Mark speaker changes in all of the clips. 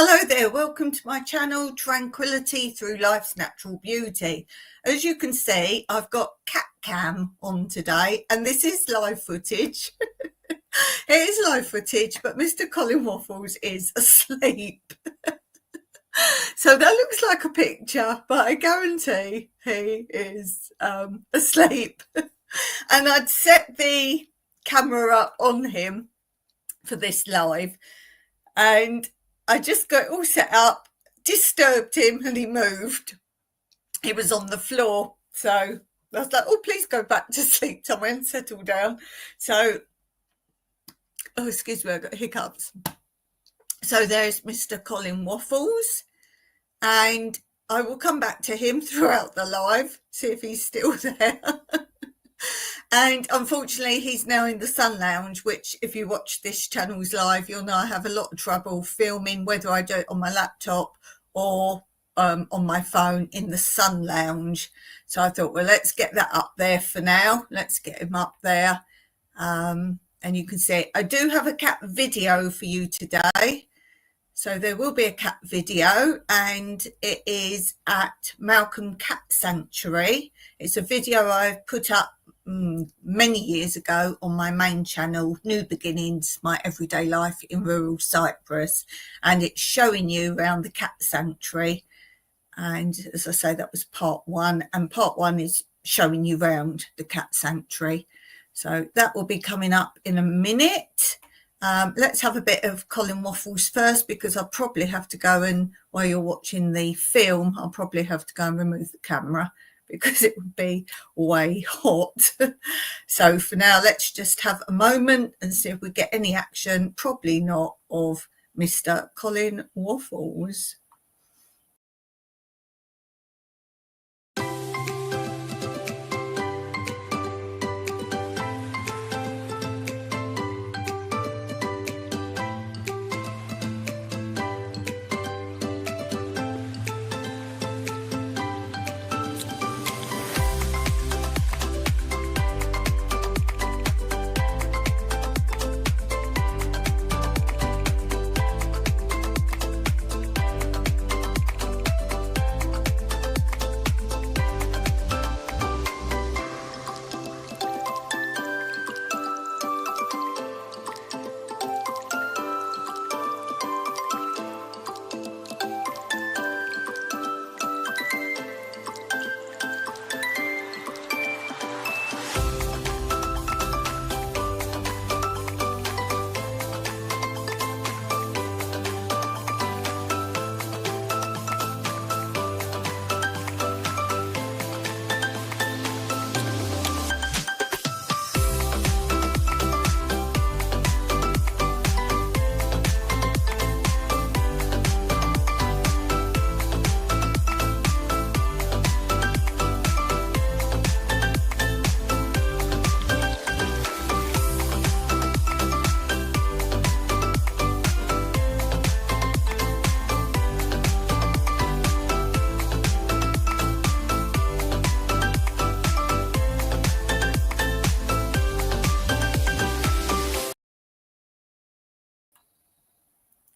Speaker 1: Hello there, welcome to my channel, Tranquility Through Life's Natural Beauty. As you can see, I've got cat cam on today, and this is live footage. It is live footage, but Mr. Colin Waffles is asleep. So that looks like a picture, but I guarantee he is asleep. And I'd set the camera up on him for this live, and I just got it all set up, disturbed him, and he moved. He was on the floor. So I was like, oh, please go back to sleep somewhere and settle down. So, oh, excuse me, I got hiccups. So there's Mr. Colin Waffles, and I will come back to him throughout the live, see if he's still there. And unfortunately, he's now in the Sun Lounge, which if you watch this channel's live, you'll know I have a lot of trouble filming, whether I do it on my laptop or on my phone in the Sun Lounge. So I thought, well, let's get that up there for now. Let's get him up there. And you can see I do have a cat video for you today. So there will be a cat video, and it is at Malcolm Cat Sanctuary. It's a video I've put up many years ago on my main channel, New Beginnings, My Everyday Life in Rural Cyprus, and it's showing you around the cat sanctuary. And as I say, that was part one, and part one is showing you around the cat sanctuary. So that will be coming up in a minute. Let's have a bit of Colin Waffles first, because I'll probably have to go and, while you're watching the film, I'll probably have to go and remove the camera because it would be way hot. So for now, let's just have a moment and see if we get any action, probably not, of Mr. Colin Waffles.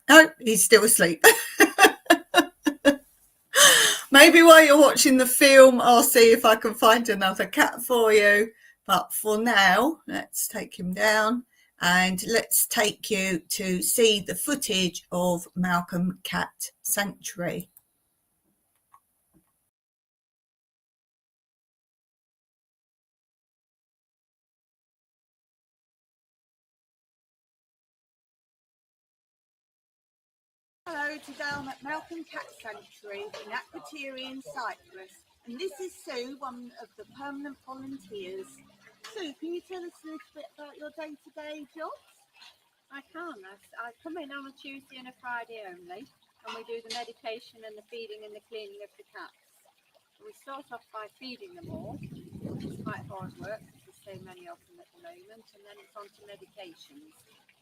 Speaker 1: No, he's still asleep. Maybe while you're watching the film, I'll see if I can find another cat for you. But for now, let's take him down and let's take you to see the footage of Malcolm Cat Sanctuary. Hello, today I'm at Malcolm Cat Sanctuary in Akrotiri in Cyprus, and this is Sue, one of the permanent volunteers. Sue, can you tell us a little bit about your day-to-day jobs?
Speaker 2: I can. I come in on a Tuesday and a Friday only, and we do the medication and the feeding and the cleaning of the cats. We start off by feeding them all, which is quite hard work because there's so many of them at the moment, and then it's on to medications.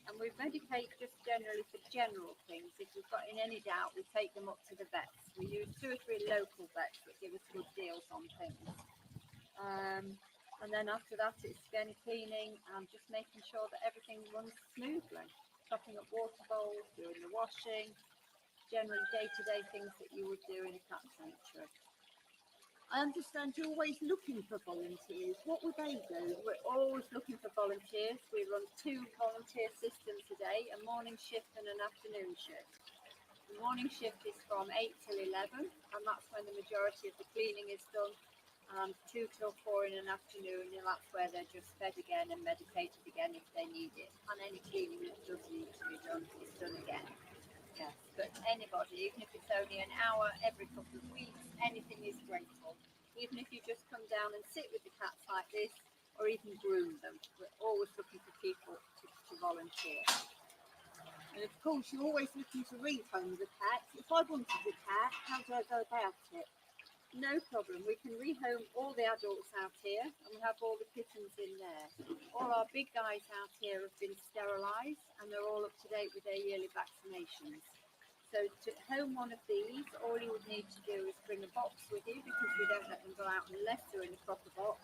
Speaker 2: And we medicate just generally for general things. If we've got in any doubt, we take them up to the vets. We use 2 or 3 local vets that give us good deals on things. And then after that, it's again cleaning and just making sure that everything runs smoothly. Topping up water bowls, doing the washing, general day-to-day things that you would do in a cat sanctuary.
Speaker 3: I understand you're always looking for volunteers. What would they do?
Speaker 2: We're always looking for volunteers. We run 2 volunteer systems a day, a morning shift and an afternoon shift. The morning shift is from 8 till 11, and that's when the majority of the cleaning is done. 2 till 4 in an afternoon, and that's where they're just fed again and medicated again if they need it. And any cleaning that does need to be done is done again. Yes, but anybody, even if it's only an hour every couple of weeks, anything is grateful. Even if you just come down and sit with the cats like this, or even groom them, we're always looking for people to volunteer.
Speaker 3: And of course, you're always looking to rehome the cats. If I wanted a cat, how do I go about it?
Speaker 2: No problem. We can rehome all the adults out here, and we have all the kittens in there. All our big guys out here have been sterilised, and they're all up to date with their yearly vaccinations. So to home one of these, all you would need to do is bring a box with you, because we don't let them go out unless they're in a proper box.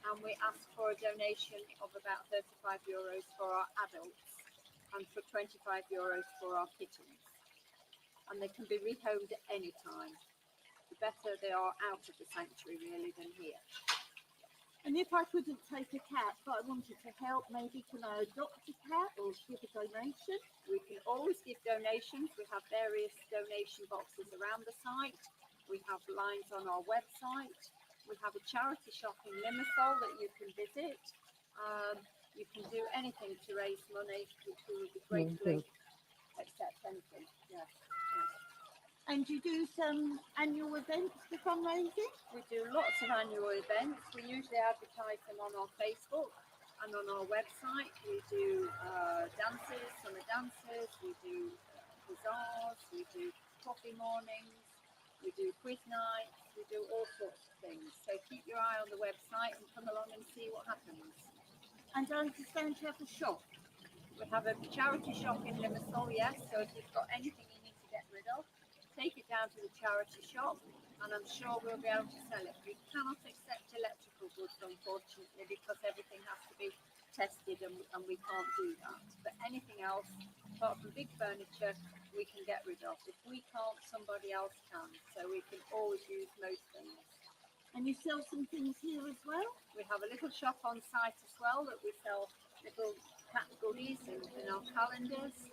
Speaker 2: And we ask for a donation of about €35 for our adults and for €25 for our kittens. And they can be rehomed at any time. The better they are out of the sanctuary, really, than here.
Speaker 3: And if I couldn't take a cat, but I wanted to help, maybe can I adopt a cat or give a donation?
Speaker 2: We can always give donations. We have various donation boxes around the site. We have lines on our website. We have a charity shop in Limassol that you can visit. You can do anything to raise money, which we would be gratefully accept anything. Yes.
Speaker 3: And you do some annual events for fundraising?
Speaker 2: We do lots of annual events. We usually advertise them on our Facebook and on our website. We do dances, summer dances, we do bazaars, we do coffee mornings, we do quiz nights, we do all sorts of things. So keep your eye on the website and come along and see what happens.
Speaker 3: And I understand you have a shop.
Speaker 2: We have a charity shop in Limassol, yes, so if you've got anything you need to get rid of, take it down to the charity shop, and I'm sure we'll be able to sell it. We cannot accept electrical goods, unfortunately, because everything has to be tested, and we can't do that. But anything else, apart from big furniture, we can get rid of. If we can't, somebody else can. So we can always use most things.
Speaker 3: And you sell some things here as well?
Speaker 2: We have a little shop on site as well that we sell little cat goodies and our calendars.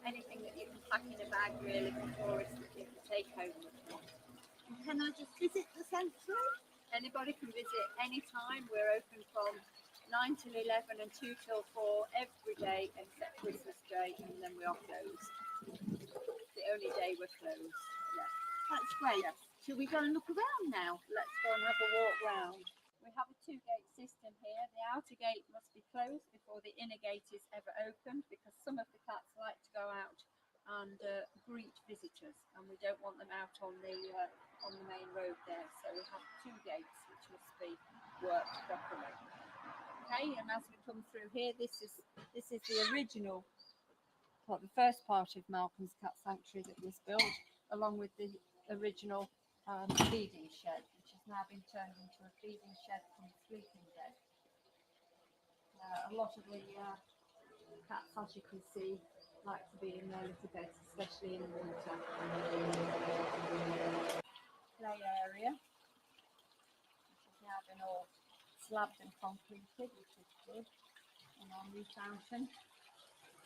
Speaker 2: Anything that you can pack in a bag, really, for tourists that you can take home with them.
Speaker 3: And can I just visit the sanctuary?
Speaker 2: Anybody can visit anytime. We're open from 9 till 11 and 2 till 4 every day except Christmas Day, and then we are closed. It's the only day we're closed. Yeah.
Speaker 3: That's great.
Speaker 2: Yes.
Speaker 3: Shall we go and look around now?
Speaker 2: Let's go and have a walk round. We have a 2-gate system here. The outer gate must be closed before the inner gate is ever opened, because some of the cats like to go out and greet visitors, and we don't want them out on the main road there. So we have 2 gates which must be worked properly. Okay, and as we come through here, this is the original, the first part of Malcolm's Cat Sanctuary that was built, along with the original feeding shed, which has now been turned into a feeding shed from sleeping bed. A lot of the cats, as you can see, like to be in their little beds, especially in the winter. Play area, which has now been all slabbed and concreted, which is good. And our new fountain,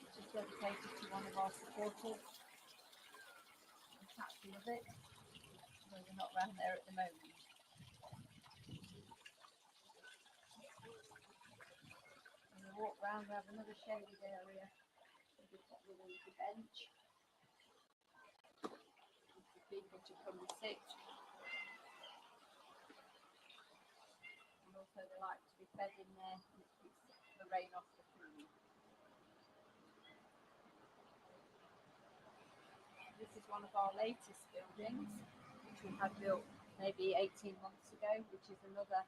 Speaker 2: which is dedicated to one of our supporters. The cats love it. Well, we're not around there at the moment. When we walk round, we have another shaded area. We've got a little bench for people to come and sit. And also they like to be fed in there, and it keeps the rain off the food. This is one of our latest buildings, which we had built maybe 18 months ago, which is another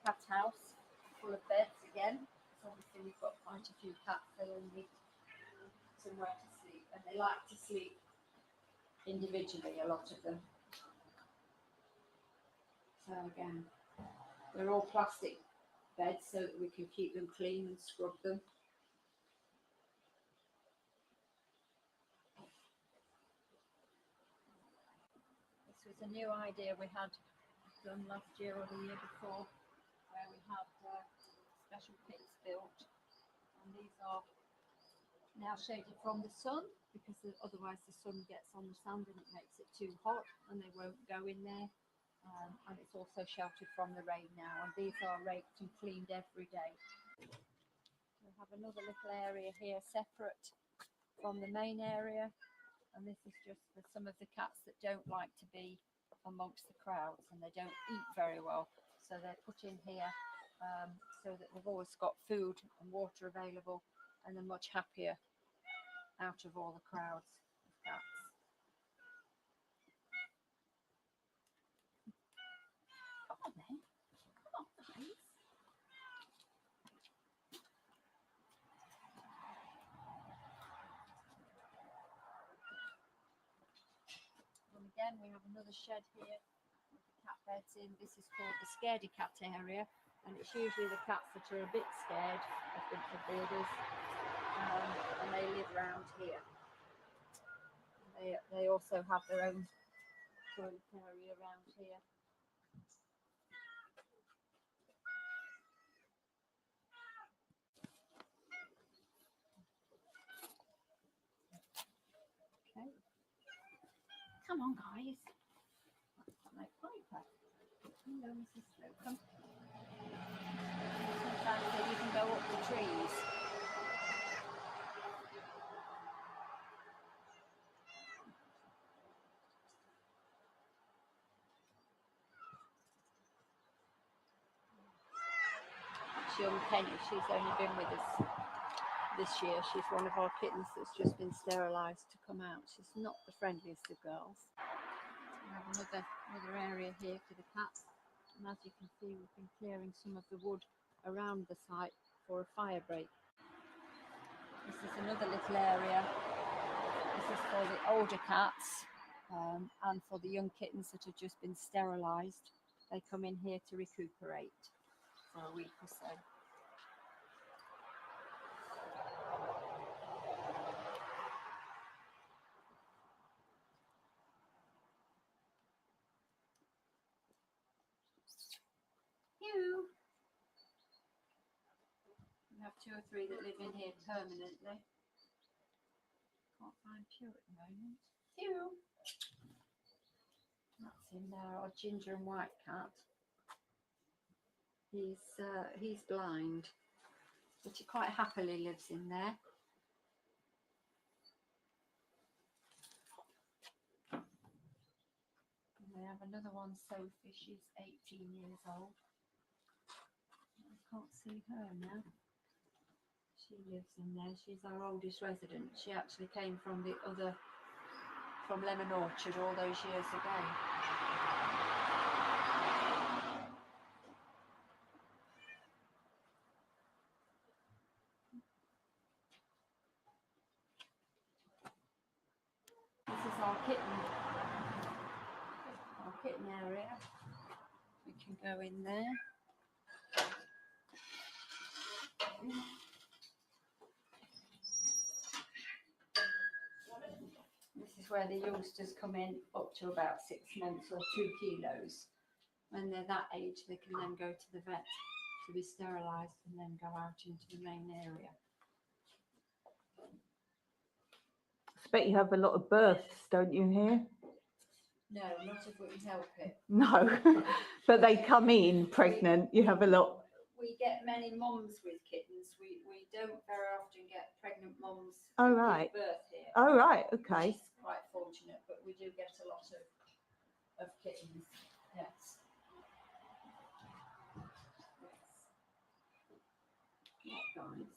Speaker 2: cat house full of beds again. So obviously we've got quite a few cats, they all need somewhere to sleep, and they like to sleep individually, a lot of them. So again, they're all plastic beds so that we can keep them clean and scrub them. It's a new idea we had done last year or the year before, where we had special pits built, and these are now shaded from the sun, because otherwise the sun gets on the sand and it makes it too hot and they won't go in there. And it's also sheltered from the rain now, and these are raked and cleaned every day. We have another little area here separate from the main area, and this is just for some of the cats that don't like to be amongst the crowds and they don't eat very well, so they're put in here so that they've always got food and water available, and they're much happier out of all the crowds of cats. Come on then, come on guys. And again, we have another shed here with the cat beds in. This is called the scaredy cat area, and it's usually the cats that are a bit scared of the others, and they live around here. They also have their own toilet area around here. Okay. Come on, guys. Like Piper. Hello, Mrs. Slocum. Sometimes they even go up the trees. Young Penny, she's only been with us this year. She's one of our kittens that's just been sterilised to come out. She's not the friendliest of girls. We have another area here for the cats, and as you can see, we've been clearing some of the wood around the site for a fire break. This is another little area. This is for the older cats and for the young kittens that have just been sterilised. They come in here to recuperate for a week or so. You. We have 2 or 3 that live in here permanently. Can't find Pew at the moment. Pew. That's in there, our ginger and white cat. He's blind, but he quite happily lives in there. And we have another one, Sophie. She's 18 years old. I can't see her now. She lives in there. She's our oldest resident. She actually came from Lemon Orchard all those years ago. This is our kitten area. We can go in there. This is where the youngsters come in up to about 6 months or 2 kilos. When they're that age, they can then go to the vet to be sterilised and then go out into the main area.
Speaker 4: I bet you have a lot of births, don't you, here?
Speaker 2: No, not if we can help it.
Speaker 4: No, but they come in pregnant. You have a lot.
Speaker 2: We get many mums with kittens. We don't very often get pregnant mums
Speaker 4: Oh,
Speaker 2: who
Speaker 4: right.
Speaker 2: give birth here.
Speaker 4: Oh, right, okay.
Speaker 2: Which is quite fortunate, but we do get a lot of kittens. Yes. Yes. Guys.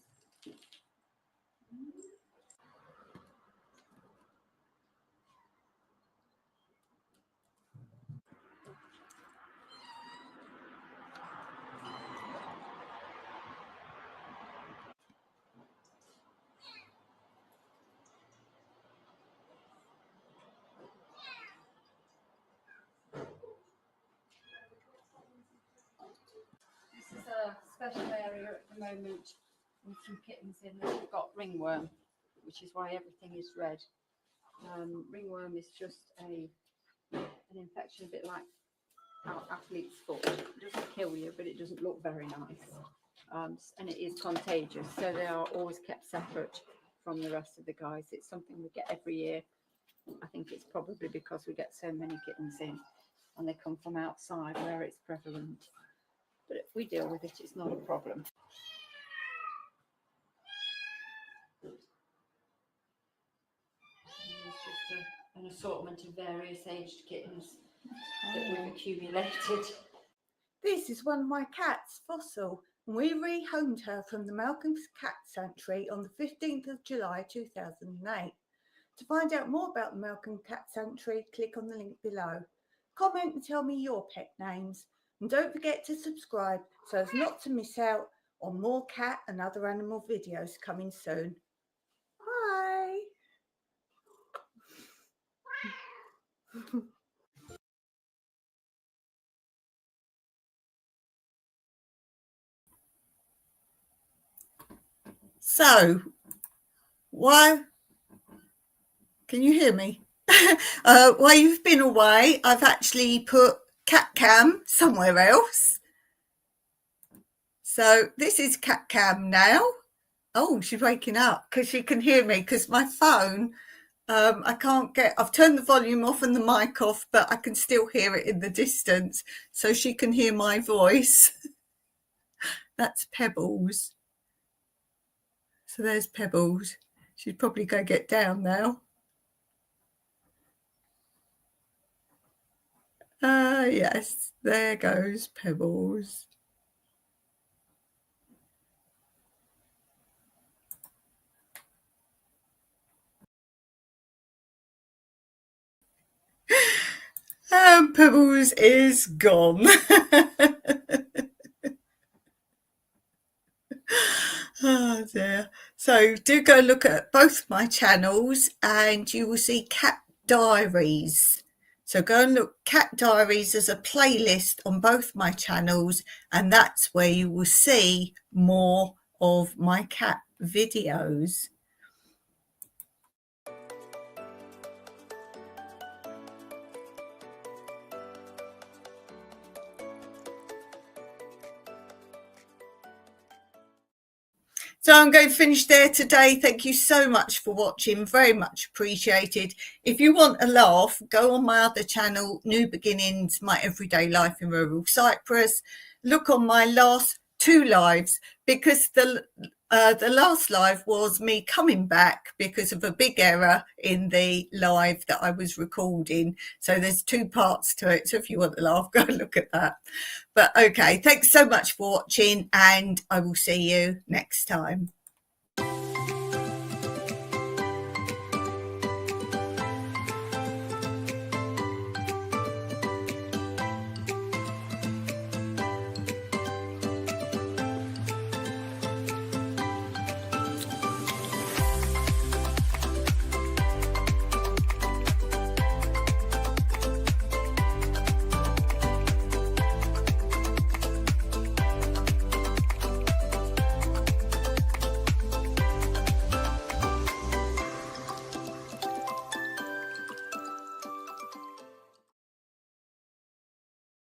Speaker 2: This is a special area at the moment with some kittens in that have got ringworm, which is why everything is red. Ringworm is just a an infection, a bit like our athlete's foot. It doesn't kill you, but it doesn't look very nice. And it is contagious, so they are always kept separate from the rest of the guys. It's something we get every year. I think it's probably because we get so many kittens in and they come from outside where it's prevalent. But if we deal with it, it's not a problem. It's just an assortment of various aged kittens that we've accumulated.
Speaker 1: This is one of my cats, Fossil, and we rehomed her from the Malcolm's Cat Sanctuary on the 15th of July 2008. To find out more about the Malcolm Cat Sanctuary, click on the link below. Comment and tell me your pet names. And don't forget to subscribe so as not to miss out on more cat and other animal videos coming soon. Bye! So, why? Can you hear me? While you've been away, I've actually put Cat Cam somewhere else. So this is Cat Cam now. Oh, she's waking up because she can hear me because my phone, I can't get, I've turned the volume off and the mic off, but I can still hear it in the distance. So she can hear my voice. That's Pebbles. So there's Pebbles. She's probably going to get down now. Yes, there goes Pebbles. And Pebbles is gone. Oh dear. So do go look at both my channels and you will see Cat Diaries. So go and look Cat Diaries as a playlist on both my channels, and that's where you will see more of my cat videos. So I'm going to finish there today. Thank you so much for watching. Very much appreciated. If you want a laugh, go on my other channel, New Beginnings, My Everyday Life in Rural Cyprus. Look on my last 2 lives because the last live was me coming back because of a big error in the live that I was recording. So there's 2 parts to it. So if you want to laugh, go and look at that. But okay, thanks so much for watching and I will see you next time.